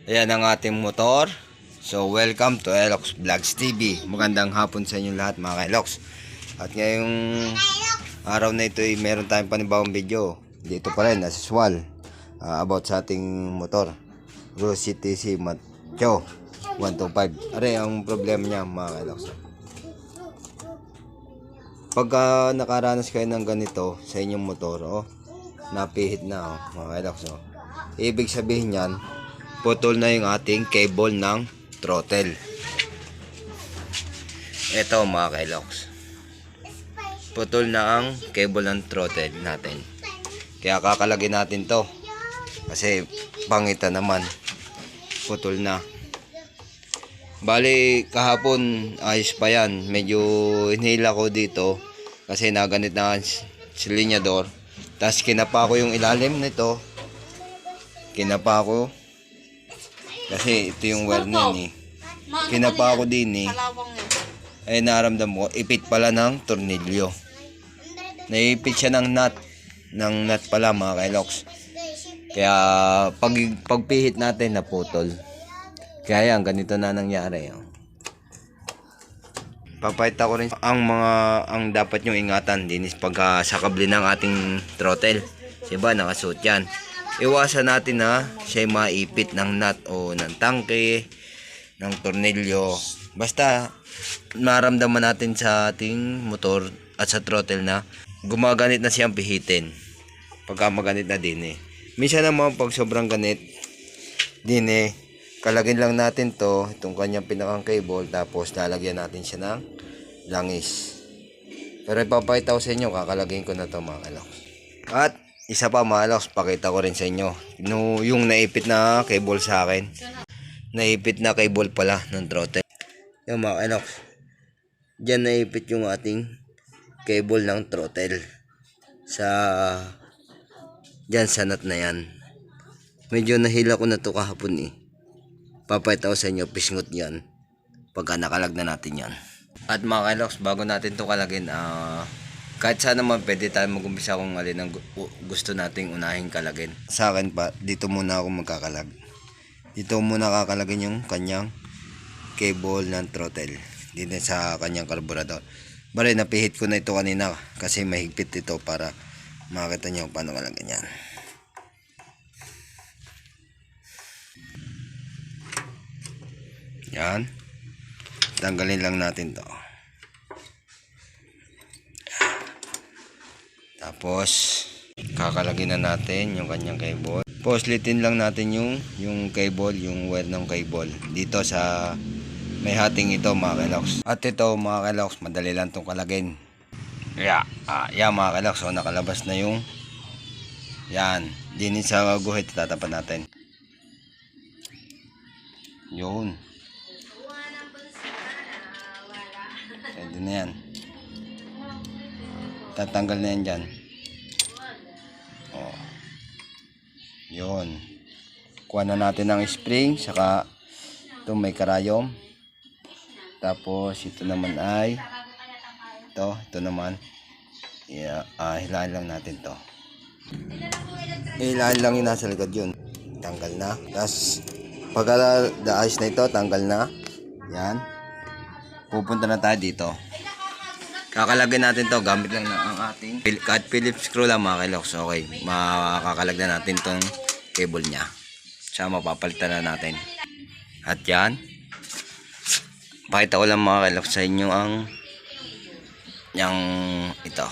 Ayan ang ating motor. So welcome to Elox Vlogs TV. Magandang hapon sa inyo lahat mga Elox. At ngayong araw na ito ay meron tayong panibawang video. Dito pa rin as usual, about sa ating motor Rose CTC Macho 125. Are ang problema niya mga Elox. Pagka nakaranas kayo ng ganito sa inyong motor, napihit na mga Elox. Ibig sabihin yan, putol na yung ating cable ng throttle. Ito mga kailoks, putol na ang cable ng throttle natin. Kaya kakalagin natin to kasi pangita naman, putol na. Bali kahapon ayos pa yan. Medyo inhila ko dito kasi naganit na silinyador. Tapos kinapa ko yung ilalim nito, kinapa ko kasi ito yung wire na yun Kinapa ko din ay naramdam ko ipit pala ng tornilyo. Naipit siya ng nut pala mga kailoks. Kaya pagpihit natin naputol. Kaya yan, ganito na nangyari. Papayta ko rin ang dapat nyo ingatan din is pagka sa kable ng ating throttle. Diba nakasuot yan. Iwasan natin na siya maipit ng nut o ng tangke, ng tornilyo. Basta maramdaman natin sa ating motor at sa throttle na gumaganit na siyang pihitin. Pagka maganit na din Minsan naman pag sobrang ganit din kalagin lang natin itong kanyang pinakang cable, tapos lalagyan natin siya ng langis. Pero ipapakita ko sa inyo, kakalagin ko na ito mga kailoks. At isa pa mga kailoks, pakita ko rin sa inyo yung naipit na cable sa akin. Naipit na cable pala ng throttle. Yung mga kailoks, dyan naipit yung ating cable ng throttle dyan sa nut na yan. Medyo nahila ko na ito kahapon Papayta ko sa inyo, pisngot yan pagka nakalag na natin yan. At mga kailoks, bago natin ito kalagin, kahit saan naman pwede tayo mag-umpisa kung alin ang gusto nating unahin kalagin. Sa akin pa, dito muna ako magkakalag. Dito muna kakalagin yung kanyang cable ng throttle dito sa kanyang carburetor. Bale, napihit ko na ito kanina kasi mahigpit ito para makita nyo paano kalagin yan. Yan. Tanggalin lang natin to. Tapos kakalagin na natin yung kanyang cable. Poslitin lang natin yung cable, yung wire ng cable dito sa may hating ito mga kailoks. At ito mga kailoks, madali lang itong kalagin. Yan mga kailoks, nakalabas na yung yan. Din sa guhit tatapan natin. Yun. Pwede na yan. Tatanggal na yan dyan. Yun. Kuha na natin ng spring. Saka ito may karayom. Tapos ito naman ay ito naman. Hilahin lang natin to. Hilahin lang yung nasa likod yun. Tanggal na. Tapos pagka daayos na ito, tanggal na. Yan. Pupunta na tayo dito. Kakalagyan natin to gamit lang ang ating kahit Phillips screw lang mga kailoks. Okay, makakalagyan natin tong cable nya. Siya mapapalitan na natin. At yan, pakita ko lang mga kailoks sa inyo yung ito.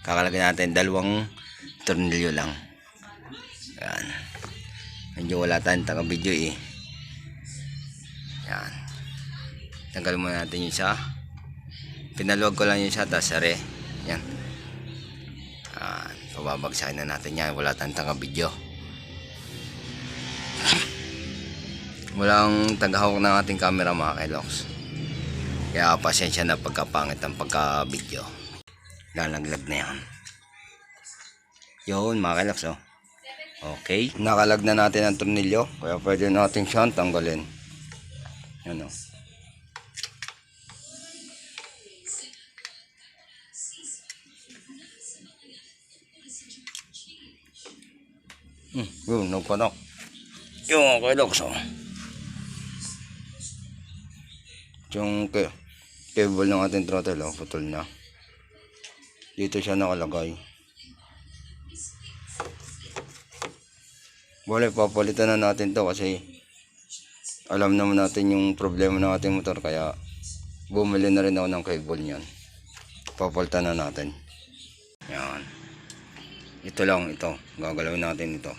Kakalagyan natin dalawang tornilyo lang. Yan. Medyo wala tayong taga video Yan. Tanggalin muna natin yung isa. Pinaluwag ko lang yung isa, tapos sari. Yan. Pababagsakin na natin yan. Wala tayong taga video. Walang tagahawak ng ating camera mga kailoks. Kaya pasensya na pagkapangit ang pagka video. Lalaglag na yan. Yun mga kailoks Okay. Nakalag na natin ang tornilyo. Kaya pwede natin siyang tanggalin. Yan Yun, nagpanok. Yung Kelox, oh. Yung cable ng ating throttle, oh, putol na. Dito siya nakalagay. Bale, papalitan na natin to kasi alam naman natin yung problema ng ating motor, kaya bumili na rin ako ng cable niyan. Papalitan na natin. Yan. Ito lang, ito. Gagalawin natin ito.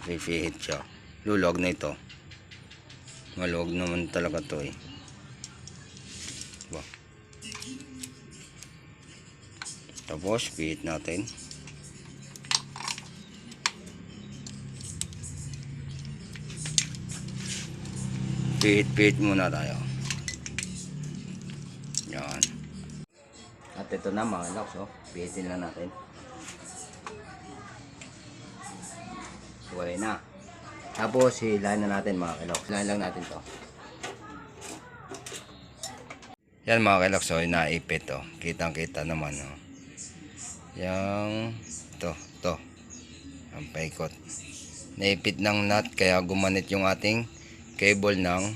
Fifihit siya. Luluwag na ito. Maluwag naman talaga to eh. Diba? Tapos, pihit natin. Pihit muna tayo. Yan. At ito na mga loks, oh. Pihitin lang natin. Wala na. Tapos hilahin na natin mga loks. Hilahin lang natin to. Yan mga loks, oh. Naipit to. Kitang kita naman, oh. Yang to. Ang paikot. Naipit ng nut kaya gumanit yung ating cable ng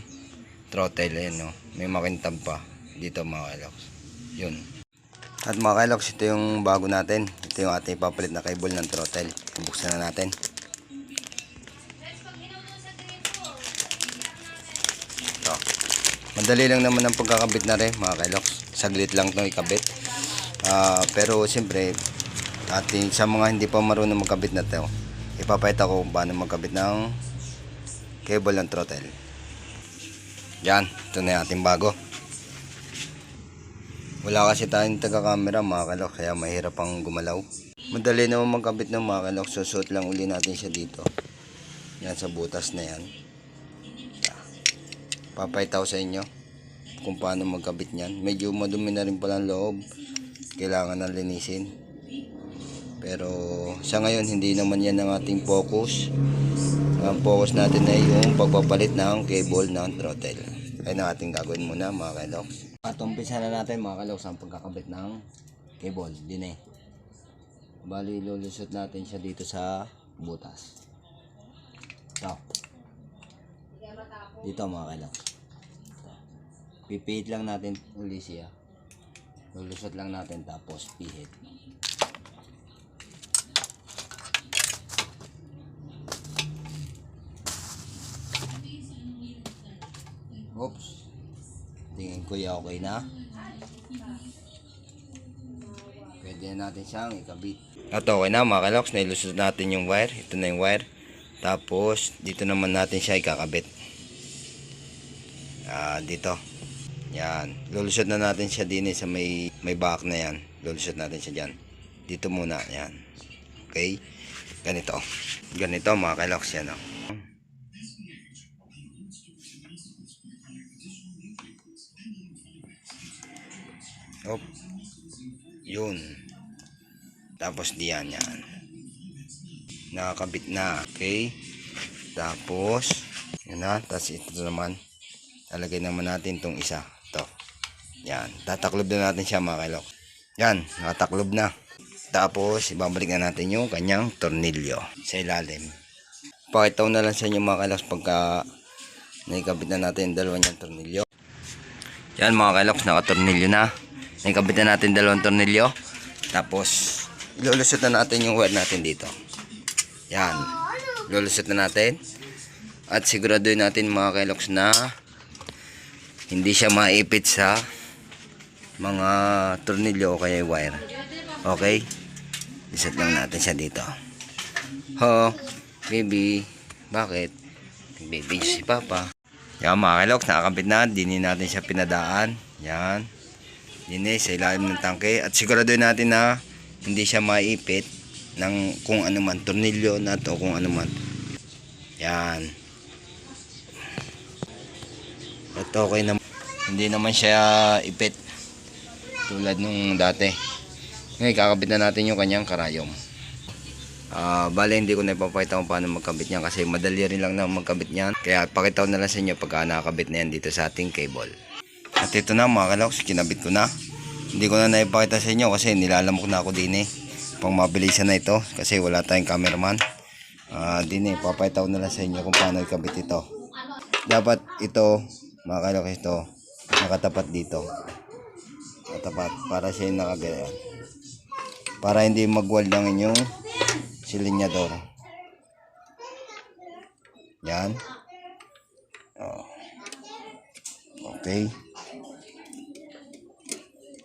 throttle. Ayan, no? May makintab pa dito mga loks. Yun. At mga loks, ito yung bago natin. Ito yung ating papalit na cable ng throttle. Buksan na natin. Ito. Madali lang naman ang pagkakabit na rin mga loks. Saglit lang itong ikabit. Pero siyempre ating sa mga hindi pa marunong magkabit na ito, ipapakita ko kung paano magkabit ng cable ng throttle. Yan, ito na yung ating bago. Wala kasi tayong taga-camera mga kalok, kaya mahirap pang gumalaw. Madali naman magkabit ng mga kalok. Susuot lang uli natin siya dito. Yan sa butas na yan. Papakita ko sa inyo kung paano magkabit niyan. Medyo madumi na rin pala ang loob. Kailangan na linisin. Pero sa ngayon hindi naman yan ang ating focus. Ang focus natin ay yung pagpapalit ng cable ng throttle. Ayun ang ating gagawin muna mga kaloks. At umpisa na natin mga kaloks ang pagkakabit ng cable. Din eh. Bali lulusot natin siya dito sa butas. So, dito mga kaloks. Pipihit lang natin uli siya. Lulusot lang natin tapos pihit. Oops. Tingin ko ya okay na. Pwede na natin siyang ikabit. At okay na mga kaloks. Nailusot natin yung wire. Ito na yung wire. Tapos dito naman natin siya ikakabit. Dito. Yan. Lulusot na natin siya din sa may back na yan. Lulusot natin siya dyan. Dito muna. Yan. Okay. Ganito. Ganito mga kaloks yan. Oh. Yun. Tapos diyan yan. Nakakabit na. Okay. Tapos yun na. Tapos ito naman. Lalagay naman natin tong isa. Ito. Yan. Tataklob na natin siya mga kalok. Yan. Nakataklob na. Tapos ibabalik na natin yung kanyang tornilyo sa ilalim. Pakita ko na lang sa inyo mga kaloks pagka naikabit na natin dalawang yung tornilyo. Yan mga kaloks. Nakatornilyo na. Naikabit na natin dalawang tornilyo. Tapos ilulusot na natin yung wire natin dito. Yan. Ilulusot na natin. At siguraduhin natin mga kaloks na hindi siya maipit sa mga tornilyo o kaya wire. Okay? Iset lang natin siya dito. Ho, baby. Bakit? Baby si Papa. Yan mga kaloks. Nakakabit na. Dinin natin siya pinadaan. Yan. Dini sa ilalim ng tangke at siguraduhin natin na hindi siya maipit ng kung ano man, tornilyo na to, kung ano man. Yan. At okay naman. Hindi naman siya ipit tulad nung dati. Ngayon kakabit na natin yung kanyang karayom. Bale hindi ko na ipapakita kung paano magkabit niyan kasi madali rin lang na magkabit niyan. Kaya pakita ko na lang sa inyo pagka nakakabit na yan dito sa ating cable. At ito na mga kaloks, kinabit ko na. Hindi ko na naipakita sa inyo kasi nilalamok na ako din eh. Pang mabilisan na ito kasi wala tayong cameraman. Din papaytaw na lang sa inyo kung paano ikabit ito. Dapat ito, mga kalok, ito nakatapat dito. Nakatapat para siya yung nakagaya. Para hindi magwald ang inyong silinyador. Yan. Okay.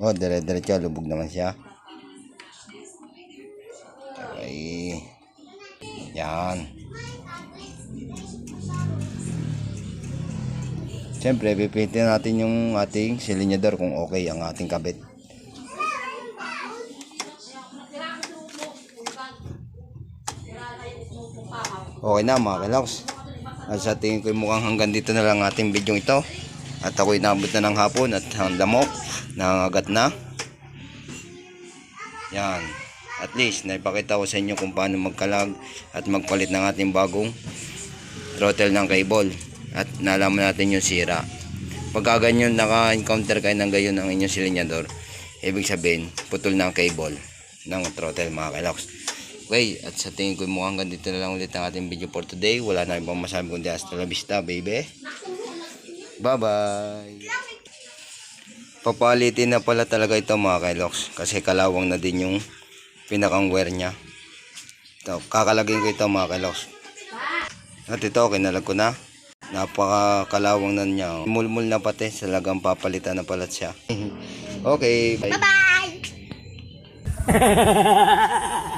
Dire-diretso, lubog naman siya. Okay. Yan. Siyempre, pipitin natin yung ating silinyador kung okay ang ating kabit. Okay na mga kaloks. At sa tingin ko mukhang hanggang dito na lang ating video ito. At ako'y nabot na ng hapon at ang lamok, nangagat na. Yan. At least, naipakita ko sa inyo kung paano magkalag at magpalit ng ating bagong throttle ng cable. At nalaman natin yung sira. Pagka ganyan naka-encounter kayo ng gayon ng inyong silinyador, ibig sabihin, putol ng cable ng throttle mga kaloks. Okay, at sa tingin ko mukhang ganito na lang ulit ang ating video for today. Wala na ibang masabi kundi hasta la vista, baby. Bye-bye. Papalitin na pala talaga ito mga kaloks kasi kalawang na din yung pinakang wear niya. Ito, kakalagin ko ito mga kaloks. At ito, kinalag ko na. Napakakalawang na niya. Mulmul na pati, salagang papalitan na pala siya. Okay, bye. Bye-bye!